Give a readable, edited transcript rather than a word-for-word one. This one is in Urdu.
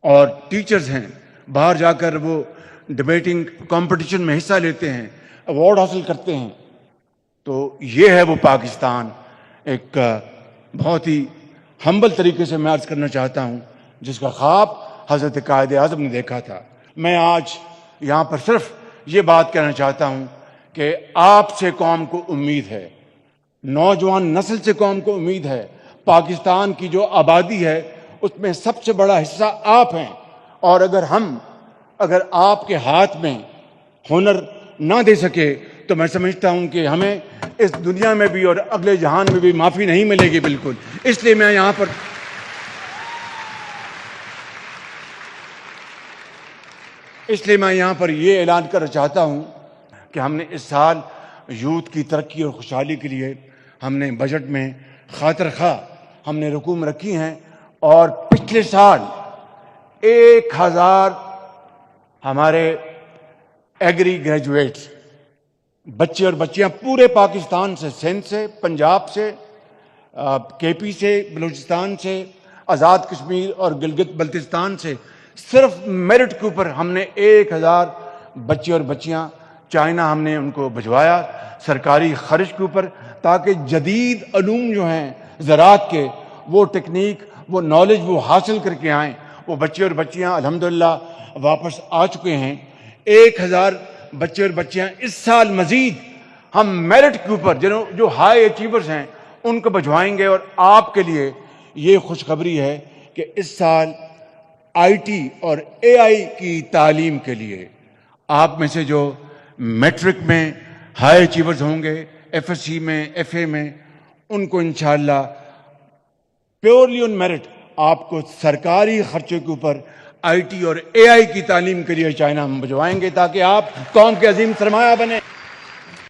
اور ٹیچرز ہیں باہر جا کر وہ ڈبیٹنگ کمپٹیشن میں حصہ لیتے ہیں، ایوارڈ حاصل کرتے ہیں. تو یہ ہے وہ پاکستان، ایک بہت ہی ہمبل طریقے سے میں عرض کرنا چاہتا ہوں، جس کا خواب حضرت قائد اعظم نے دیکھا تھا. میں آج یہاں پر صرف یہ بات کہنا چاہتا ہوں کہ آپ سے قوم کو امید ہے، نوجوان نسل سے قوم کو امید ہے. پاکستان کی جو آبادی ہے اس میں سب سے بڑا حصہ آپ ہیں، اور اگر آپ کے ہاتھ میں ہنر نہ دے سکے تو میں سمجھتا ہوں کہ ہمیں اس دنیا میں بھی اور اگلے جہان میں بھی معافی نہیں ملے گی بالکل. اس لیے میں یہاں پر یہ اعلان کرنا چاہتا ہوں کہ ہم نے اس سال یوتھ کی ترقی اور خوشحالی کے لیے ہم نے بجٹ میں خاطر خواہ ہم نے رقوم رکھی ہیں، اور پچھلے سال 1000 ہمارے ایگری گریجویٹس بچے اور بچیاں پورے پاکستان سے، سندھ سے، پنجاب سے، کے پی سے، بلوچستان سے، آزاد کشمیر اور گلگت بلتستان سے، صرف میرٹ کے اوپر ہم نے 1000 بچے اور بچیاں چائنا ہم نے ان کو بھجوایا سرکاری خرچ کے اوپر، تاکہ جدید علوم جو ہیں زراعت کے، وہ ٹیکنیک، وہ نالج وہ حاصل کر کے آئیں. وہ بچے اور بچیاں الحمدللہ واپس آ چکے ہیں. 1000 بچے اور بچیاں اس سال مزید ہم میرٹ کے اوپر جو ہائی اچیورز ہیں ان کو بھجوائیں گے. اور آپ کے لیے یہ خوشخبری ہے کہ اس سال آئی ٹی اور اے آئی کی تعلیم کے لیے آپ میں سے جو میٹرک میں ہائی اچیورز ہوں گے، ایف ایس سی میں، ایف اے میں، ان کو انشاءاللہ پیورلی آن میرٹ آپ کو سرکاری خرچے کے اوپر آئی ٹی اور اے آئی کی تعلیم کے لیے چائنا ہم بھجوائیں گے، تاکہ آپ قوم کے عظیم سرمایہ بنیں.